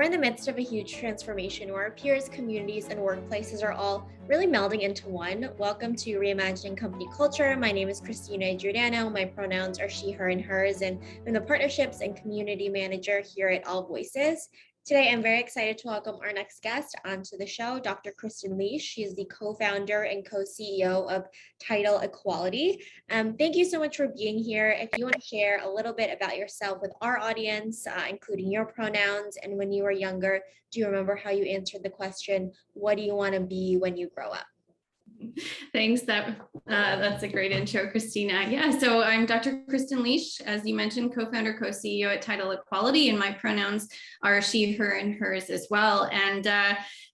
We're in the midst of a huge transformation where our peers, communities, and workplaces are all really melding into one. Welcome to Reimagining Company Culture. My name is Christina Giordano. My pronouns are she, her, and hers, and I'm the Partnerships and Community Manager here at AllVoices. Today, I'm very excited to welcome our next guest onto the show, Dr. Kristen Liesch. She is the co-founder and co-CEO of Tidal Equality. Thank you so much for being here. If you want to share a little bit about yourself with our audience, including your pronouns, and when you were younger, do you remember how you answered the question, what do you want to be when you grow up? Thanks. That's a great intro, Christina. Yeah, so I'm Dr. Kristen Liesch, as you mentioned, co-founder, co-CEO at Tidal Equality, and my pronouns are she, her, and hers as well. And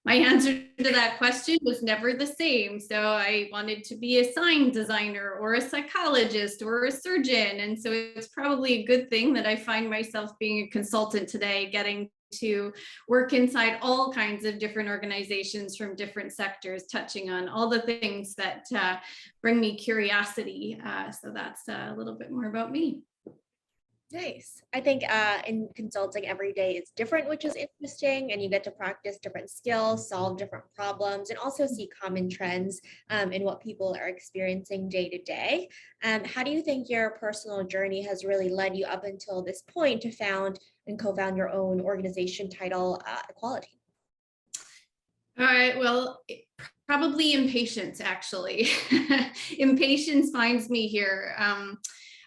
my answer to that question was never the same. So I wanted to be a sign designer or a psychologist or a surgeon. And so it's probably a good thing that I find myself being a consultant today, getting to work inside all kinds of different organizations from different sectors, touching on all the things that bring me curiosity. So that's a little bit more about me. Nice. I think in consulting, every day is different, which is interesting, and you get to practice different skills, solve different problems, and also see common trends in what people are experiencing day to day. How do you think your personal journey has really led you up until this point to found and co-found your own organization, Tidal Equality? All right, well, probably impatience, actually. Impatience finds me here.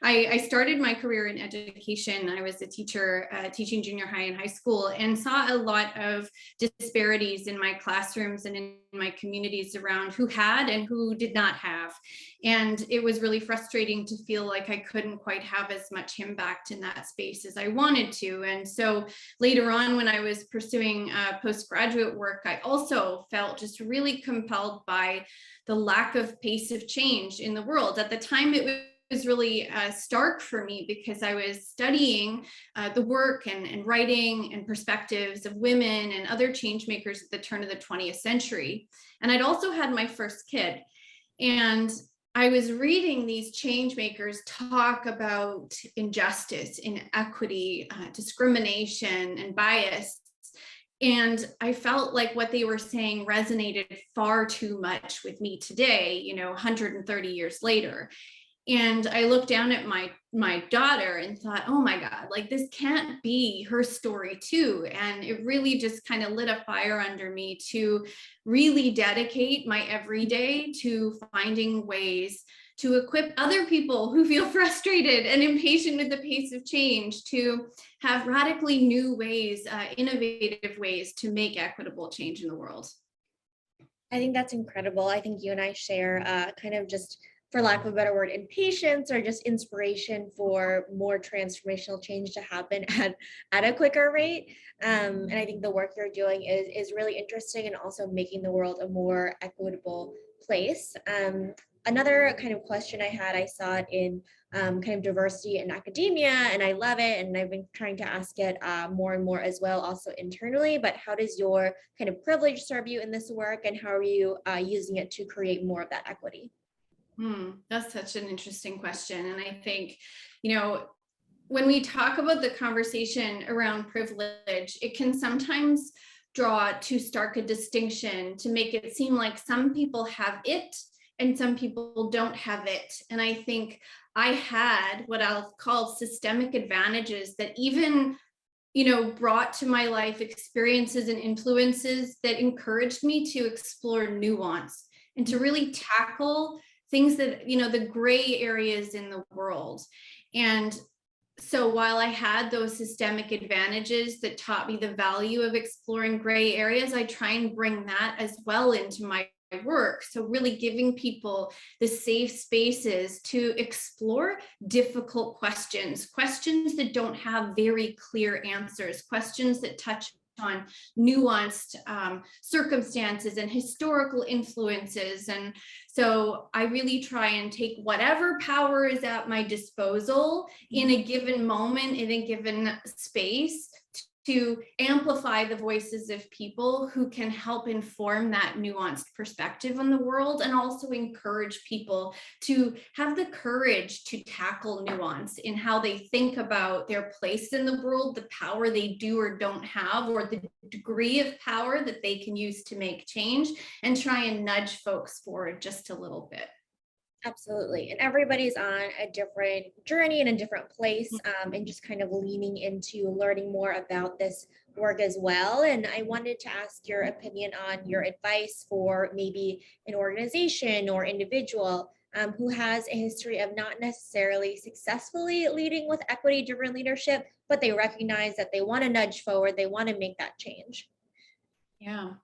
I started my career in education. I was a teacher teaching junior high and high school, and saw a lot of disparities in my classrooms and in my communities around who had and who did not have. And it was really frustrating to feel like I couldn't quite have as much impact in that space as I wanted to. And so later on, when I was pursuing postgraduate work, I also felt just really compelled by the lack of pace of change in the world. At the time, it was really stark for me because I was studying the work and writing and perspectives of women and other change makers at the turn of the 20th century. And I'd also had my first kid. And I was reading these change makers talk about injustice, inequity, discrimination, and bias. And I felt like what they were saying resonated far too much with me today, 130 years later. And I looked down at my daughter and thought, oh my God, like this can't be her story too. And it really just kind of lit a fire under me to really dedicate my everyday to finding ways to equip other people who feel frustrated and impatient with the pace of change to have radically new ways, innovative ways to make equitable change in the world. I think that's incredible. I think you and I share kind of just, for lack of a better word, impatience or just inspiration for more transformational change to happen at a quicker rate. And I think the work you're doing is really interesting and also making the world a more equitable place. Another kind of question I saw it in kind of diversity in academia, and I love it. And I've been trying to ask it more and more as well, also internally. But how does your kind of privilege serve you in this work, and how are you using it to create more of that equity? That's such an interesting question. And I think, when we talk about the conversation around privilege, it can sometimes draw too stark a distinction to make it seem like some people have it and some people don't have it. And I think I had what I'll call systemic advantages that even brought to my life experiences and influences that encouraged me to explore nuance and to really tackle things that, the gray areas in the world. And so while I had those systemic advantages that taught me the value of exploring gray areas, I try and bring that as well into my work. So really giving people the safe spaces to explore difficult questions that don't have very clear answers, questions that touch on nuanced circumstances and historical influences. And so I really try and take whatever power is at my disposal in a given moment, in a given space, to amplify the voices of people who can help inform that nuanced perspective on the world, and also encourage people to have the courage to tackle nuance in how they think about their place in the world, the power they do or don't have, or the degree of power that they can use to make change, and try and nudge folks forward just a little bit. Absolutely. And everybody's on a different journey and a different place, and just kind of leaning into learning more about this work as well. And I wanted to ask your opinion on your advice for maybe an organization or individual who has a history of not necessarily successfully leading with equity-driven leadership, but they recognize that they want to nudge forward, they want to make that change. Yeah.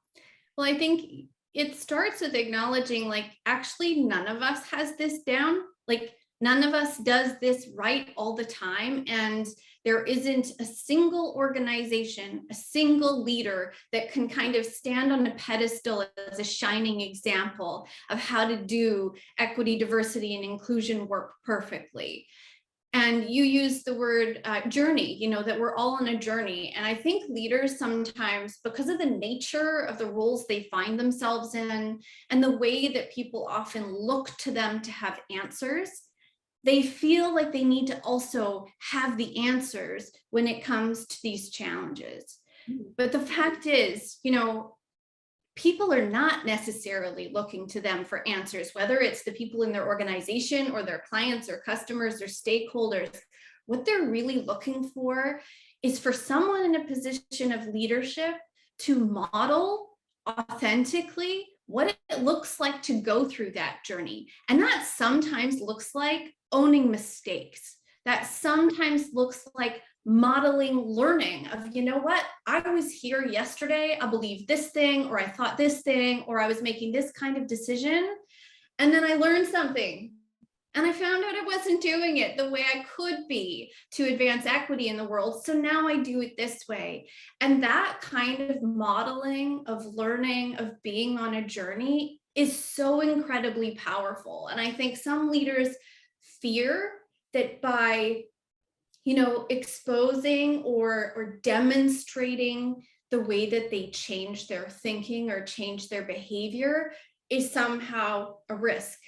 Well, I think it starts with acknowledging, like, actually, none of us has this down. Like, none of us does this right all the time. And there isn't a single organization, a single leader that can kind of stand on a pedestal as a shining example of how to do equity, diversity, and inclusion work perfectly. And you use the word journey, that we're all on a journey. And I think leaders sometimes, because of the nature of the roles they find themselves in and the way that people often look to them to have answers, they feel like they need to also have the answers when it comes to these challenges. But the fact is, people are not necessarily looking to them for answers, whether it's the people in their organization or their clients or customers or stakeholders. What they're really looking for is for someone in a position of leadership to model authentically what it looks like to go through that journey. And that sometimes looks like owning mistakes. That sometimes looks like modeling learning of, what, I was here yesterday, I believed this thing, or I thought this thing, or I was making this kind of decision. And then I learned something. And I found out I wasn't doing it the way I could be to advance equity in the world. So now I do it this way. And that kind of modeling of learning, of being on a journey is so incredibly powerful. And I think some leaders fear that by exposing or demonstrating the way that they change their thinking or change their behavior is somehow a risk.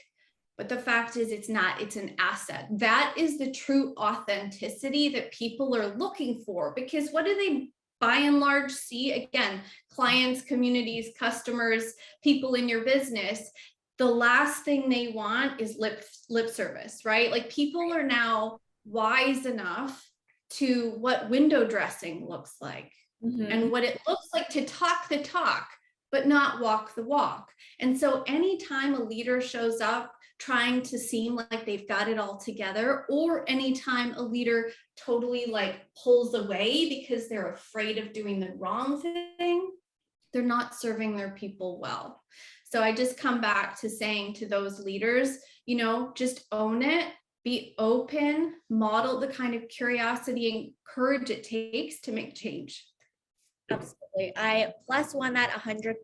But the fact is, it's not, it's an asset. That is the true authenticity that people are looking for, because what do they by and large see? Again, clients, communities, customers, people in your business, the last thing they want is lip service, right? Like, people are now wise enough to what window dressing looks like, and what it looks like to talk the talk, but not walk the walk. And so anytime a leader shows up trying to seem like they've got it all together, or anytime a leader totally pulls away because they're afraid of doing the wrong thing, they're not serving their people well. So I just come back to saying to those leaders, just own it, be open, model the kind of curiosity and courage it takes to make change. Absolutely. I plus one that 100%,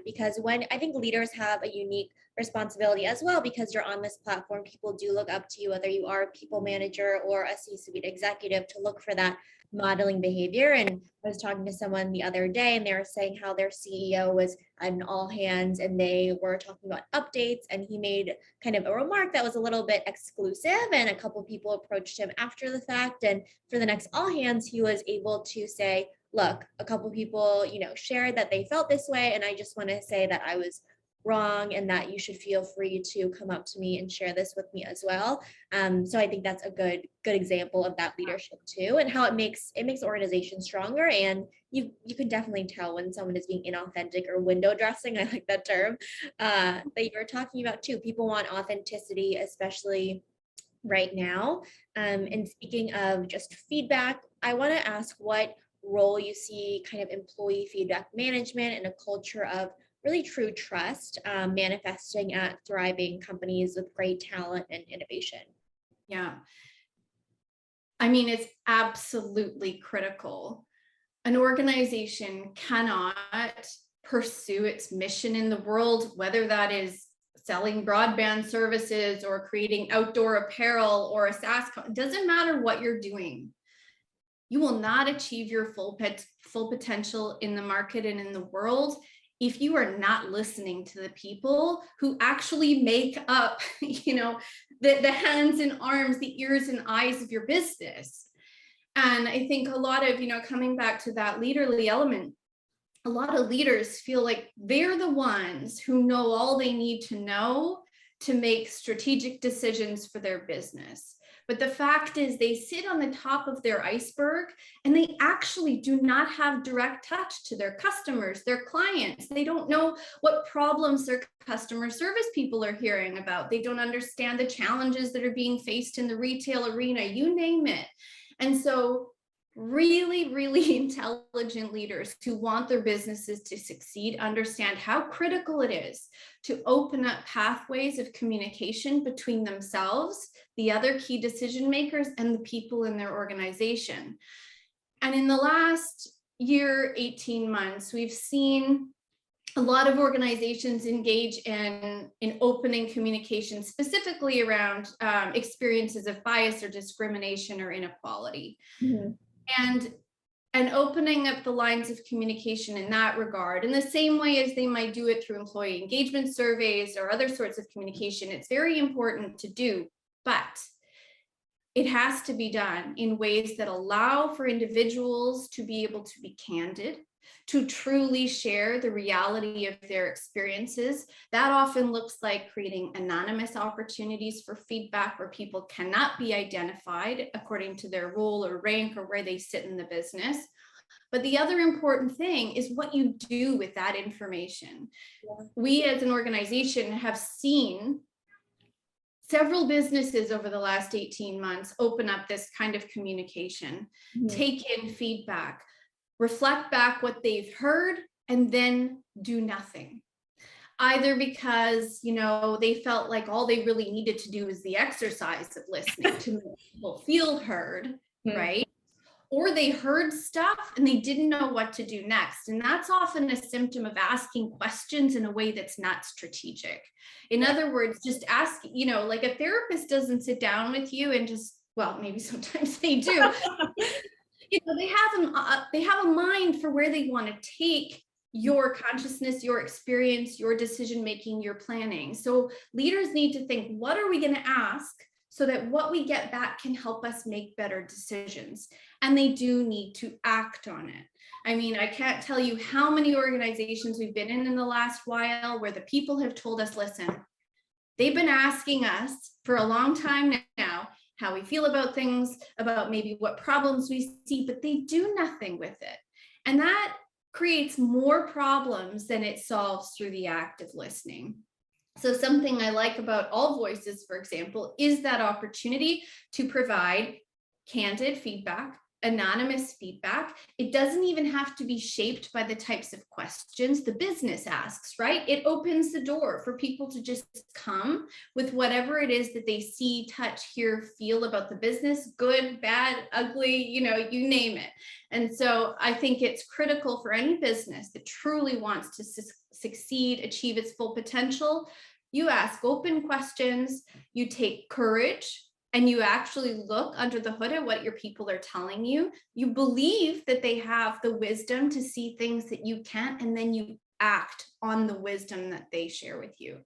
because when I think leaders have a unique responsibility as well, because you're on this platform, people do look up to you, whether you are a people manager or a C-suite executive, to look for that modeling behavior. And I was talking to someone the other day, and they were saying how their CEO was on all hands and they were talking about updates, and he made kind of a remark that was a little bit exclusive, and a couple of people approached him after the fact, and for the next all hands he was able to say, look, a couple people, shared that they felt this way, and I just want to say that I was wrong, and that you should feel free to come up to me and share this with me as well. So I think that's a good example of that leadership too, and how it makes organizations stronger. And you can definitely tell when someone is being inauthentic or window dressing. I like that term that you're talking about too. People want authenticity, especially right now. And speaking of just feedback, I want to ask what role you see kind of employee feedback management and a culture of really true trust manifesting at thriving companies with great talent and innovation. Yeah. I mean, it's absolutely critical. An organization cannot pursue its mission in the world, whether that is selling broadband services or creating outdoor apparel or a SaaS, it doesn't matter what you're doing. you will not achieve your full potential in the market and in the world if you are not listening to the people who actually make up, the hands and arms, the ears and eyes of your business. And I think a lot of, coming back to that leaderly element, a lot of leaders feel like they're the ones who know all they need to know to make strategic decisions for their business. But the fact is they sit on the top of their iceberg and they actually do not have direct touch to their customers, their clients. They don't know what problems their customer service people are hearing about. They don't understand the challenges that are being faced in the retail arena, you name it. And so really, really intelligent leaders who want their businesses to succeed understand how critical it is to open up pathways of communication between themselves, the other key decision makers, and the people in their organization. And in the last year, 18 months, we've seen a lot of organizations engage in opening communication, specifically around experiences of bias or discrimination or inequality. Mm-hmm. And opening up the lines of communication in that regard, in the same way as they might do it through employee engagement surveys or other sorts of communication, it's very important to do, but it has to be done in ways that allow for individuals to be able to be candid, to truly share the reality of their experiences. That often looks like creating anonymous opportunities for feedback where people cannot be identified according to their role or rank or where they sit in the business. But the other important thing is what you do with that information. Yeah. We as an organization have seen several businesses over the last 18 months open up this kind of communication, take in feedback, reflect back what they've heard, and then do nothing. Either because, they felt like all they really needed to do was the exercise of listening to make people feel heard, right? Or they heard stuff and they didn't know what to do next. And that's often a symptom of asking questions in a way that's not strategic. In other words, just ask, like a therapist doesn't sit down with you and just, well, maybe sometimes they do. They have a mind for where they want to take your consciousness, your experience, your decision-making, your planning. So leaders need to think, what are we going to ask so that what we get back can help us make better decisions? And they do need to act on it. I mean, I can't tell you how many organizations we've been in the last while where the people have told us, listen, they've been asking us for a long time now how we feel about things, about maybe what problems we see, but they do nothing with it. And that creates more problems than it solves through the act of listening. So something I like about AllVoices, for example, is that opportunity to provide candid feedback, anonymous feedback. It doesn't even have to be shaped by the types of questions the business asks, right? It opens the door for people to just come with whatever it is that they see, touch, hear, feel about the business, good, bad, ugly, you name it. And so I think it's critical for any business that truly wants to succeed, achieve its full potential. You ask open questions, you take courage, and you actually look under the hood at what your people are telling you. You believe that they have the wisdom to see things that you can't, and then you act on the wisdom that they share with you.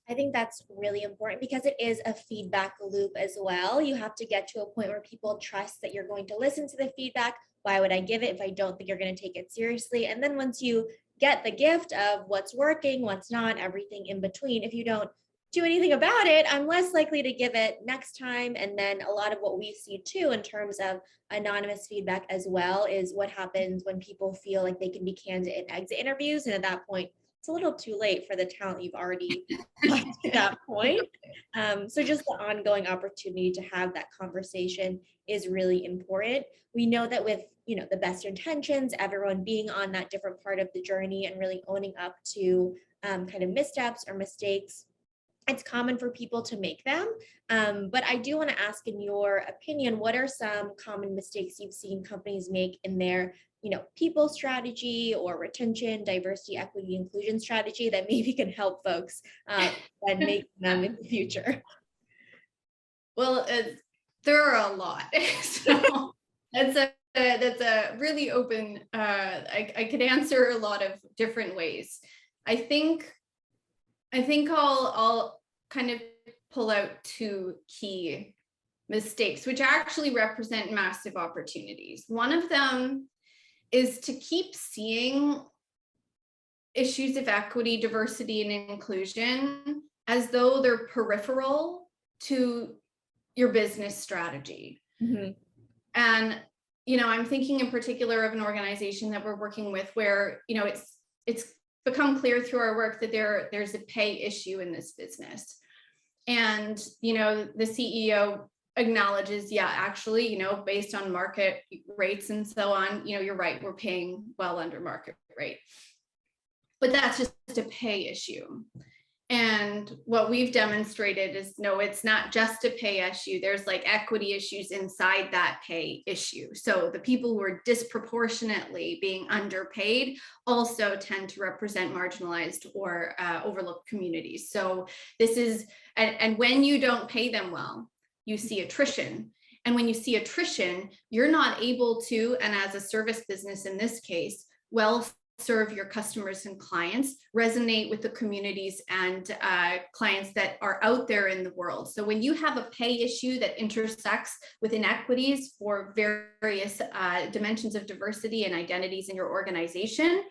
I think that's really important because it is a feedback loop as well. You have to get to a point where people trust that you're going to listen to the feedback. Why would I give it if I don't think you're going to take it seriously? And then once you get the gift of what's working, what's not, everything in between, if you don't do anything about it, I'm less likely to give it next time. And then a lot of what we see too in terms of anonymous feedback as well is what happens when people feel like they can be candid in exit interviews. And at that point, it's a little too late for the talent you've already got to that point. So just the ongoing opportunity to have that conversation is really important. We know that with the best intentions, everyone being on that different part of the journey and really owning up to kind of missteps or mistakes, it's common for people to make them. But I do want to ask, in your opinion, what are some common mistakes you've seen companies make in their people strategy or retention, diversity, equity, inclusion strategy that maybe can help folks and make them in the future? Well, there are a lot. So That's a really open, I could answer a lot of different ways. I think I'll kind of pull out two key mistakes, which actually represent massive opportunities. One of them is to keep seeing issues of equity, diversity, and inclusion as though they're peripheral to your business strategy. Mm-hmm. And, I'm thinking in particular of an organization that we're working with where, it's become clear through our work that there's a pay issue in this business. And, the CEO acknowledges, yeah, actually, based on market rates and so on, you're right, we're paying well under market rate. But that's just a pay issue. And what we've demonstrated is, no, it's not just a pay issue. There's like equity issues inside that pay issue. So the people who are disproportionately being underpaid also tend to represent marginalized or overlooked communities. So this is, and when you don't pay them well, you see attrition. And when you see attrition, you're not able to, and as a service business in this case, serve your customers and clients, resonate with the communities and clients that are out there in the world. So when you have a pay issue that intersects with inequities for various dimensions of diversity and identities in your organization,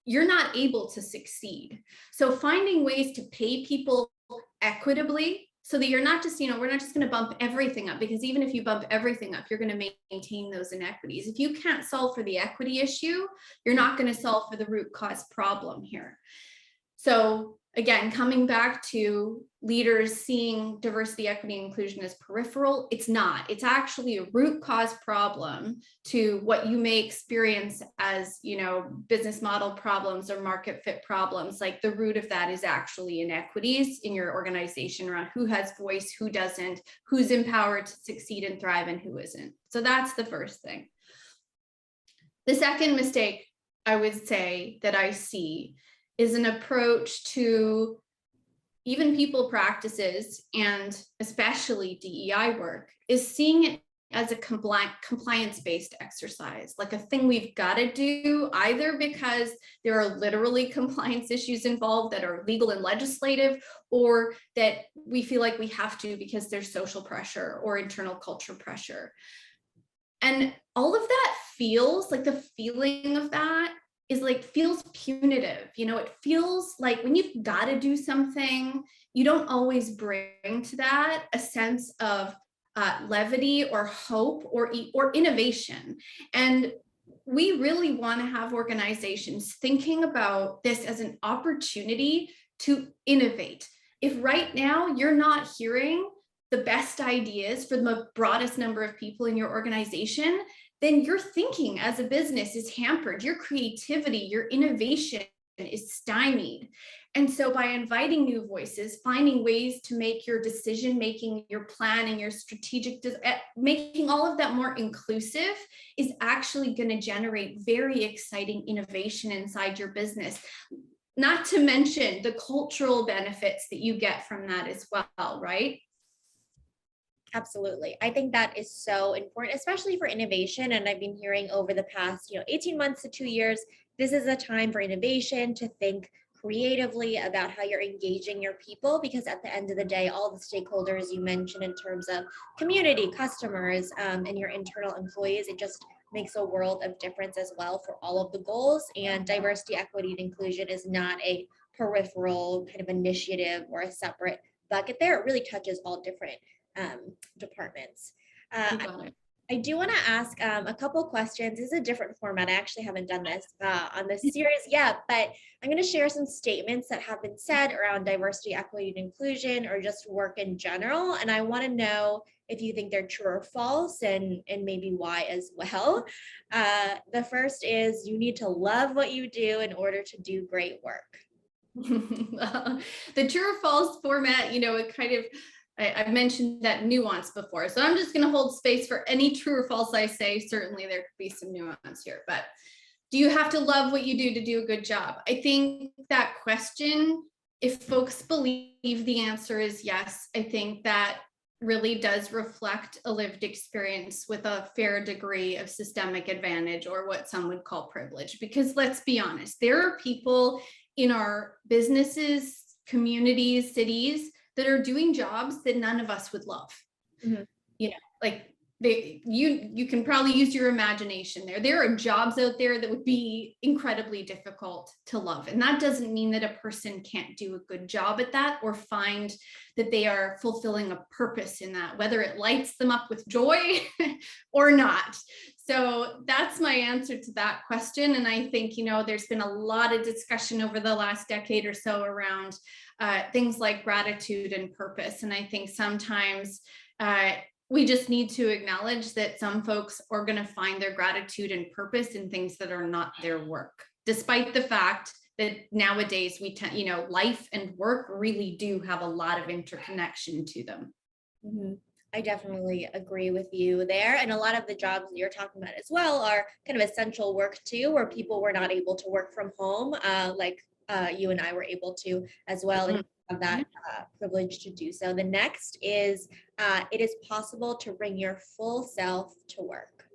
you're not able to succeed. So finding ways to pay people equitably so that you're not just, we're not just going to bump everything up, because even if you bump everything up, you're going to maintain those inequities. If you can't solve for the equity issue, you're not going to solve for the root cause problem here. So again, coming back to leaders seeing diversity, equity, and inclusion as peripheral, it's not. It's actually a root cause problem to what you may experience as, business model problems or market fit problems. Like the root of that is actually inequities in your organization around who has voice, who doesn't, who's empowered to succeed and thrive, and who isn't. So that's the first thing. The second mistake I would say that I see is an approach to even people practices, and especially DEI work, is seeing it as a compliance-based exercise, like a thing we've got to do, either because there are literally compliance issues involved that are legal and legislative, or that we feel like we have to because there's social pressure or internal culture pressure. And all of that feels like, the feeling of that is like, feels punitive. It feels like when you've got to do something, you don't always bring to that a sense of levity or hope or innovation. And we really want to have organizations thinking about this as an opportunity to innovate. If right now you're not hearing the best ideas for the broadest number of people in your organization, then your thinking as a business is hampered. Your creativity, your innovation is stymied. And so by inviting new voices, finding ways to make your decision-making, your planning, your strategic, making all of that more inclusive is actually going to generate very exciting innovation inside your business. Not to mention the cultural benefits that you get from that as well, right? Absolutely. I think that is so important, especially for innovation. And I've been hearing over the past, 18 months to 2 years, this is a time for innovation, to think creatively about how you're engaging your people, because at the end of the day, all the stakeholders you mentioned in terms of community, customers, and your internal employees, it just makes a world of difference as well for all of the goals. And diversity, equity, and inclusion is not a peripheral kind of initiative or a separate bucket there. It really touches all different departments. I do want to ask a couple questions. This is a different format. I actually haven't done this on this series yet, but I'm going to share some statements that have been said around diversity, equity, and inclusion, or just work in general. And I want to know if you think they're true or false, and maybe why as well. The first is, you need to love what you do in order to do great work. The true or false format, it kind of, I've mentioned that nuance before, so I'm just going to hold space for any true or false I say. Certainly there could be some nuance here, but do you have to love what you do to do a good job? I think that question, if folks believe the answer is yes, I think that really does reflect a lived experience with a fair degree of systemic advantage, or what some would call privilege. Because let's be honest, there are people in our businesses, communities, cities that are doing jobs that none of us would love. Mhm. You know, like you can probably use your imagination there. There are jobs out there that would be incredibly difficult to love. And that doesn't mean that a person can't do a good job at that or find that they are fulfilling a purpose in that, whether it lights them up with joy or not. So that's my answer to that question. And I think, there's been a lot of discussion over the last decade or so around things like gratitude and purpose. And I think sometimes we just need to acknowledge that some folks are going to find their gratitude and purpose in things that are not their work, despite the fact that nowadays we tend, life and work really do have a lot of interconnection to them. Mm-hmm. I definitely agree with you there. And a lot of the jobs that you're talking about as well are kind of essential work too, where people were not able to work from home, like you and I were able to as well. And have that privilege to do so. The next is it is possible to bring your full self to work.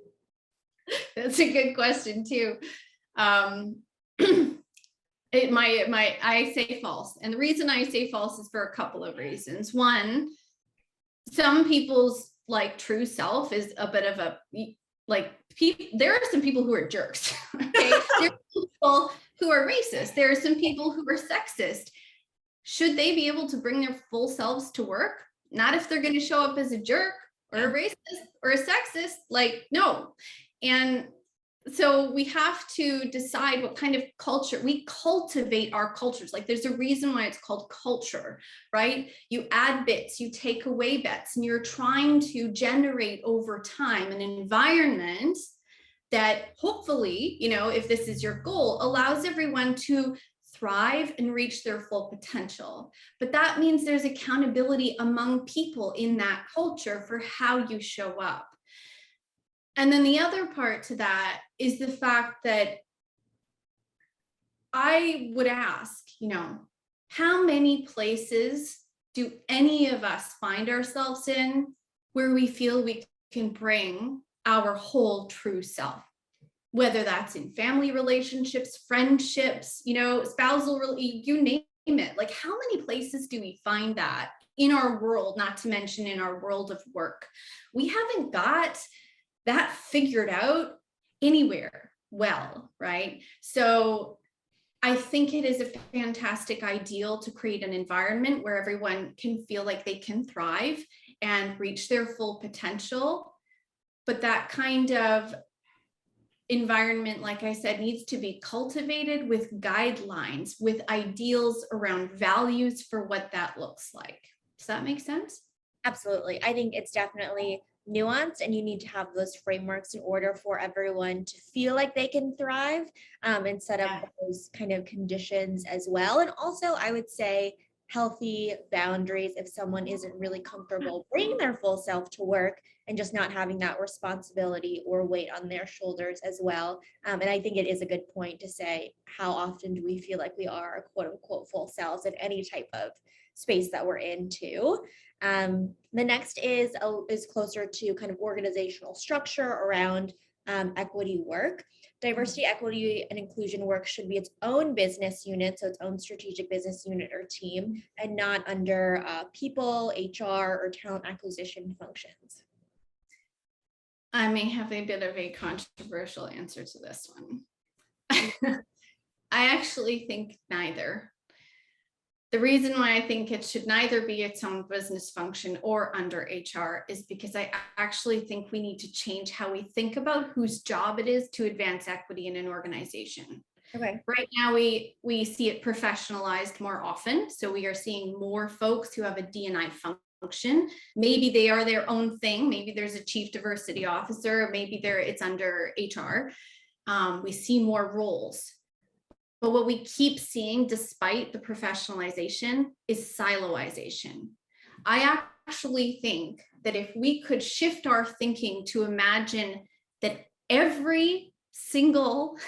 That's a good question too. I say false, and the reason I say false is for a couple of reasons. One, some people's true self is a bit of a there are some people who are jerks. Okay, there are people who are racist. There are some people who are sexist. Should they be able to bring their full selves to work? Not if they're going to show up as a jerk or a racist or a sexist, no. And so we have to decide what kind of culture we cultivate. Our cultures, there's a reason why it's called culture, right? You add bits, you take away bits, and you're trying to generate over time an environment that hopefully, if this is your goal, allows everyone to thrive and reach their full potential. But that means there's accountability among people in that culture for how you show up. And then the other part to that is the fact that I would ask, how many places do any of us find ourselves in where we feel we can bring our whole true self? Whether that's in family relationships, friendships, spousal, you name it. How many places do we find that in our world, not to mention in our world of work? We haven't got that figured out anywhere well, right? So I think it is a fantastic ideal to create an environment where everyone can feel like they can thrive and reach their full potential. But that kind of environment, like I said, needs to be cultivated with guidelines, with ideals around values for what that looks like. Does that make sense? Absolutely. I think it's definitely nuanced, and you need to have those frameworks in order for everyone to feel like they can thrive, and set up those kind of conditions as well. And also, I would say healthy boundaries if someone isn't really comfortable bringing their full self to work and just not having that responsibility or weight on their shoulders as well. And I think it is a good point to say, how often do we feel like we are quote unquote full selves in any type of space that we're in too? The next is closer to kind of organizational structure around equity work. Diversity, equity, and inclusion work should be its own business unit, so its own strategic business unit or team, and not under people, HR, or talent acquisition functions. I may have a bit of a controversial answer to this one. I actually think neither. The reason why I think it should neither be its own business function or under HR is because I actually think we need to change how we think about whose job it is to advance equity in an organization. Okay. Right now, we see it professionalized more often. So we are seeing more folks who have a D&I function. Maybe they are their own thing. Maybe there's a chief diversity officer. Maybe it's under HR. We see more roles. But what we keep seeing, despite the professionalization, is siloization. I actually think that if we could shift our thinking to imagine that every single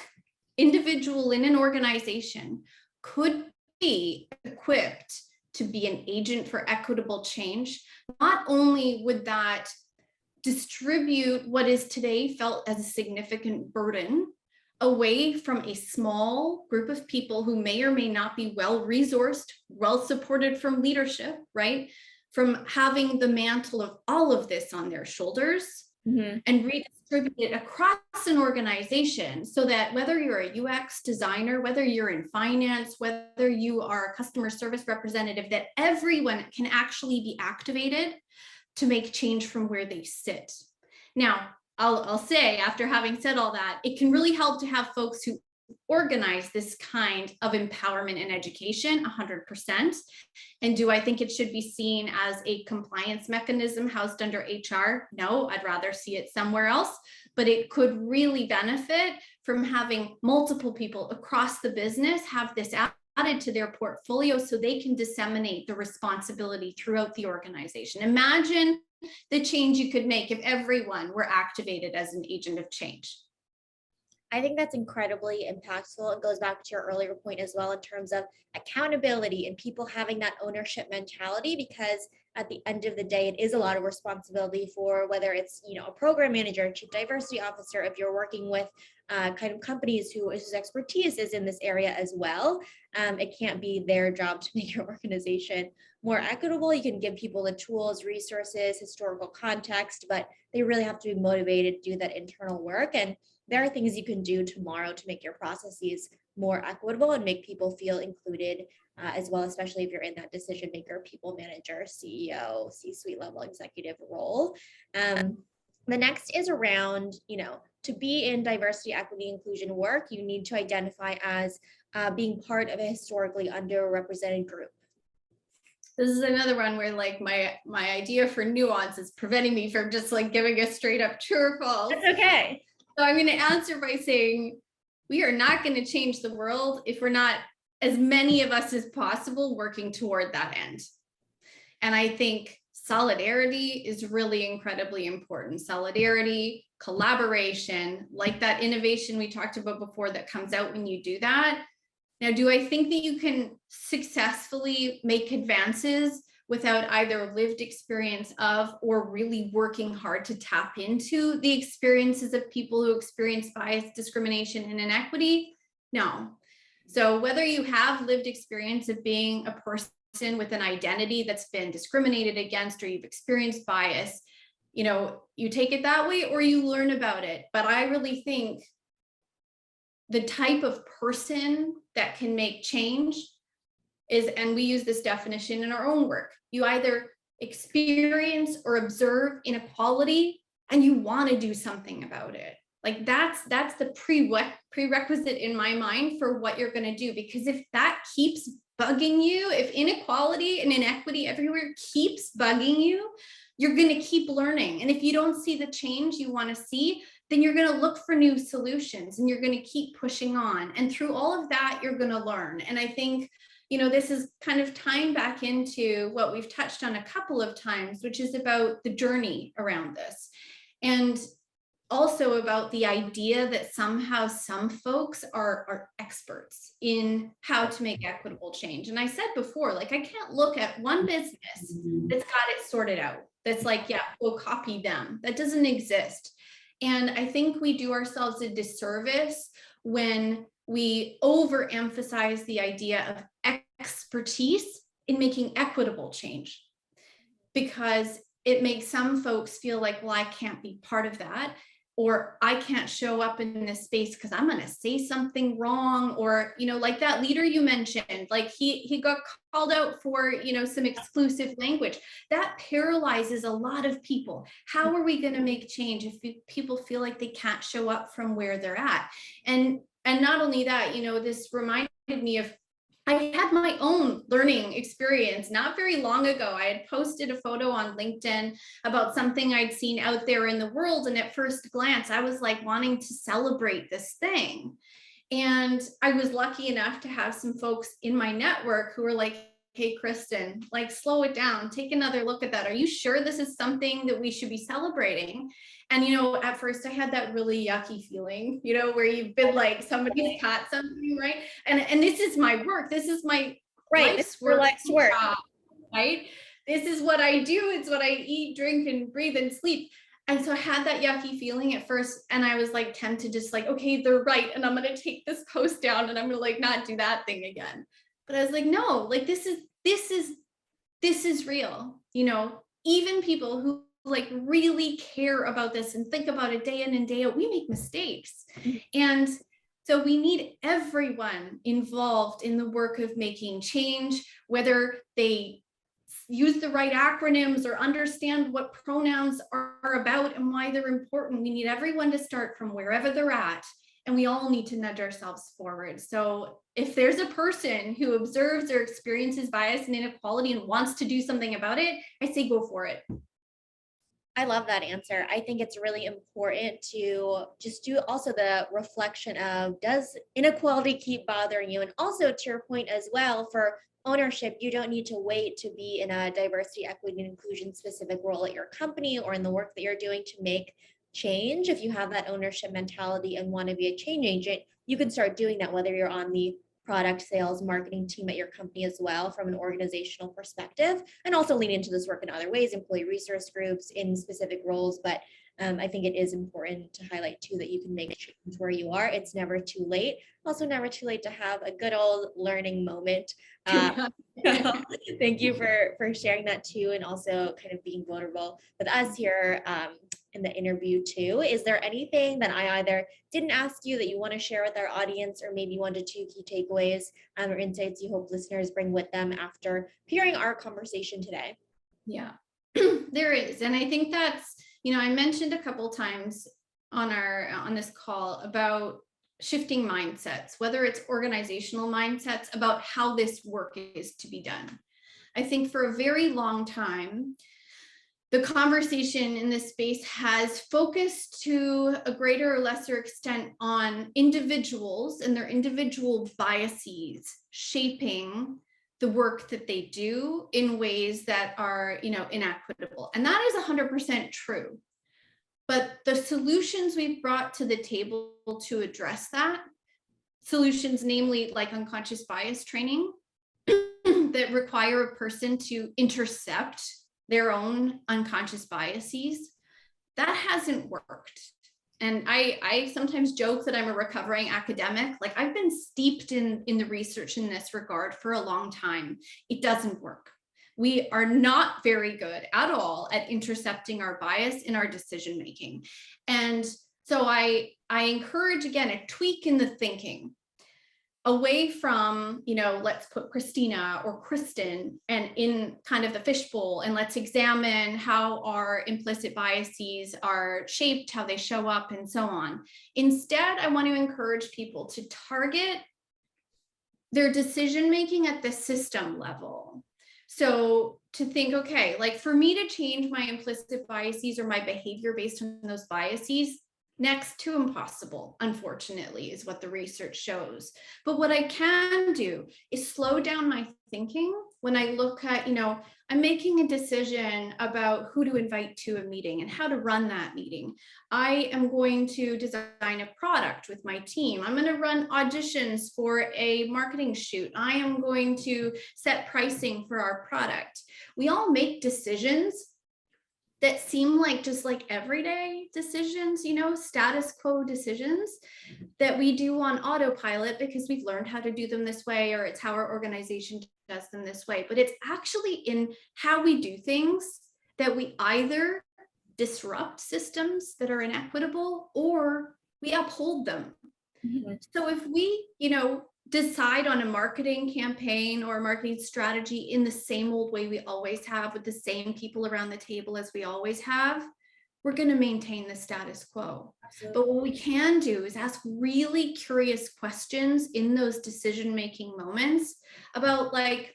individual in an organization could be equipped to be an agent for equitable change, not only would that distribute what is today felt as a significant burden away from a small group of people who may or may not be well-resourced, well-supported from leadership, right? From having the mantle of all of this on their shoulders, and redistribute it across an organization so that whether you're a UX designer, whether you're in finance, whether you are a customer service representative, that everyone can actually be activated to make change from where they sit. Now, I'll say, after having said all that, it can really help to have folks who organize this kind of empowerment and education 100%. And do I think it should be seen as a compliance mechanism housed under HR? No, I'd rather see it somewhere else, but it could really benefit from having multiple people across the business have this added to their portfolio so they can disseminate the responsibility throughout the organization. Imagine the change you could make if everyone were activated as an agent of change. I think that's incredibly impactful. It goes back to your earlier point as well in terms of accountability and people having that ownership mentality, because at the end of the day, it is a lot of responsibility for whether it's, a program manager, chief diversity officer, if you're working with kind of companies whose expertise is in this area as well. It can't be their job to make your organization more equitable. You can give people the tools, resources, historical context, but they really have to be motivated to do that internal work. And there are things you can do tomorrow to make your processes more equitable and make people feel included as well, especially if you're in that decision maker, people manager, CEO, C-suite level executive role. The next is around, to be in diversity, equity, inclusion work, you need to identify as being part of a historically underrepresented group. This is another one where like my idea for nuance is preventing me from just like giving a straight up true or false. That's okay. So I'm going to answer by saying we are not going to change the world if we're not, as many of us as possible, working toward that end. And I think solidarity is really incredibly important. Solidarity, collaboration, like that innovation we talked about before that comes out when you do that. Now, do I think that you can successfully make advances without either lived experience of or really working hard to tap into the experiences of people who experience bias, discrimination, and inequity? No. So whether you have lived experience of being a person with an identity that's been discriminated against, or you've experienced bias, you take it that way or you learn about it. But I really think the type of person that can make change is, and we use this definition in our own work, you either experience or observe inequality and you want to do something about it. Like that's the prerequisite in my mind for what you're going to do. Because if that keeps bugging you, if inequality and inequity everywhere keeps bugging you, you're going to keep learning. And if you don't see the change you want to see, then you're going to look for new solutions and you're going to keep pushing on. And through all of that, you're going to learn. And I think, this is kind of tying back into what we've touched on a couple of times, which is about the journey around this. And also about the idea that somehow some folks are experts in how to make equitable change. And I said before, like, I can't look at one business that's got it sorted out. That's like, yeah, we'll copy them. That doesn't exist. And I think we do ourselves a disservice when we overemphasize the idea of expertise in making equitable change, because it makes some folks feel like, well, I can't be part of that, or I can't show up in this space because I'm going to say something wrong, or, like that leader you mentioned, like he got called out for, some exclusive language. That paralyzes a lot of people. How are we going to make change if people feel like they can't show up from where they're at? And not only that, this reminded me of, I had my own learning experience not very long ago. I had posted a photo on LinkedIn about something I'd seen out there in the world. And at first glance, I was like wanting to celebrate this thing. And I was lucky enough to have some folks in my network who were like, hey, Kristen, like, slow it down, take another look at that. Are you sure this is something that we should be celebrating? And, at first I had that really yucky feeling, where you've been like, somebody's caught something, right? And this is my work. This is my Right. This life's is your work, life's work. right? This is what I do. It's what I eat, drink, and breathe and sleep. And so I had that yucky feeling at first, and I was like tempted to just like, okay, they're right, and I'm gonna take this post down, and I'm gonna like not do that thing again. But I was like, no, like this is real. You know, even people who like really care about this and think about it day in and day out, we make mistakes. And so we need everyone involved in the work of making change, whether they use the right acronyms or understand what pronouns are about and why they're important. We need everyone to start from wherever they're at, and we all need to nudge ourselves forward. So if there's a person who observes or experiences bias and inequality and wants to do something about it, I say go for it. I love that answer. I think it's really important to just do also the reflection of, does inequality keep bothering you? And also to your point as well, for ownership, you don't need to wait to be in a diversity, equity, and inclusion specific role at your company or in the work that you're doing to make change. If you have that ownership mentality and want to be a change agent, you can start doing that, whether you're on the product sales marketing team at your company as well, from an organizational perspective, and also lean into this work in other ways, employee resource groups in specific roles. But I think it is important to highlight too that you can make change where you are. It's never too late. Also never too late to have a good old learning moment. Thank you for sharing that too, and also kind of being vulnerable with us here in the interview too. Is there anything that I either didn't ask you that you want to share with our audience, or maybe 1 to 2 key takeaways or insights you hope listeners bring with them after hearing our conversation today? Yeah, there is. And I think that's, you know, I mentioned a couple times on this call about shifting mindsets, whether it's organizational mindsets about how this work is to be done. I think for a very long time, the conversation in this space has focused to a greater or lesser extent on individuals and their individual biases shaping the work that they do in ways that are, you know, inequitable. And that is 100% true. But the solutions we've brought to the table to address that, solutions namely like unconscious bias training that require a person to intercept their own unconscious biases, that hasn't worked. And I sometimes joke that I'm a recovering academic. Like, I've been steeped in the research in this regard for a long time. It doesn't work. We are not very good at all at intercepting our bias in our decision making. And so I encourage, again, a tweak in the thinking away from, you know, let's put Christina or Kristen and in kind of the fishbowl, and let's examine how our implicit biases are shaped, how they show up, and so on. Instead, I want to encourage people to target their decision making at the system level. So to think, okay, like for me to change my implicit biases or my behavior based on those biases, next to impossible, unfortunately, is what the research shows. But what I can do is slow down my thinking when I look at, you know, I'm making a decision about who to invite to a meeting and how to run that meeting. I am going to design a product with my team. I'm going to run auditions for a marketing shoot. I am going to set pricing for our product. We all make decisions that seem like just like everyday decisions, you know, status quo decisions that we do on autopilot because we've learned how to do them this way, or it's how our organization does them this way. But it's actually in how we do things that we either disrupt systems that are inequitable or we uphold them. Mm-hmm. So if we, you know, decide on a marketing campaign or a marketing strategy in the same old way we always have, with the same people around the table as we always have, we're going to maintain the status quo. Absolutely. But what we can do is ask really curious questions in those decision-making moments about, like,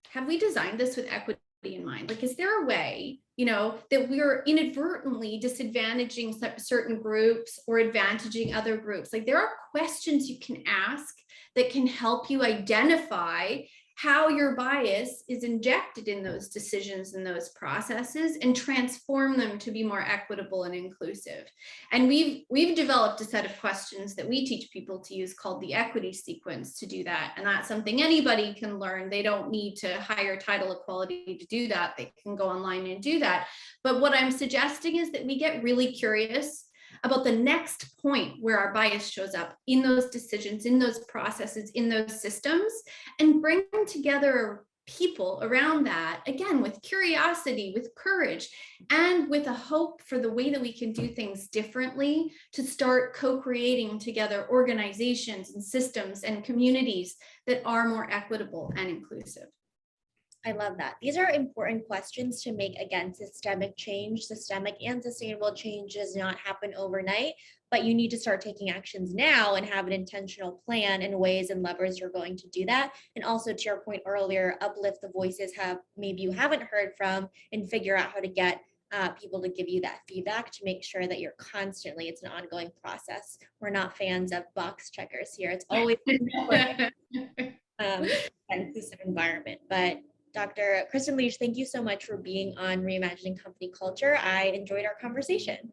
have we designed this with equity in mind? Like, is there a way, you know, that we're inadvertently disadvantaging certain groups or advantaging other groups? Like, there are questions you can ask that can help you identify how your bias is injected in those decisions and those processes and transform them to be more equitable and inclusive. And we've developed a set of questions that we teach people to use called the equity sequence to do that. And that's something anybody can learn. They don't need to hire Tidal Equality to do that. They can go online and do that. But what I'm suggesting is that we get really curious about the next point where our bias shows up in those decisions, in those processes, in those systems, and bring together people around that, again, with curiosity, with courage, and with a hope for the way that we can do things differently to start co-creating together organizations and systems and communities that are more equitable and inclusive. I love that. These are important questions to make. Again, systemic change, systemic and sustainable change does not happen overnight, but you need to start taking actions now and have an intentional plan and ways and levers you're going to do that. And also, to your point earlier, uplift the voices have maybe you haven't heard from and figure out how to get people to give you that feedback to make sure that you're constantly, it's an ongoing process. We're not fans of box checkers here. It's always inclusive environment. But Dr. Kristen Liesch, thank you so much for being on Reimagining Company Culture. I enjoyed our conversation.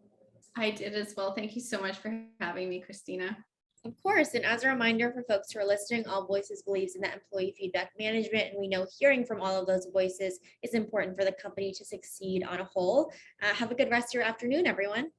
I did as well. Thank you so much for having me, Christina. Of course. And as a reminder for folks who are listening, AllVoices believes in that employee feedback management. And we know hearing from all of those voices is important for the company to succeed on a whole. Have a good rest of your afternoon, everyone.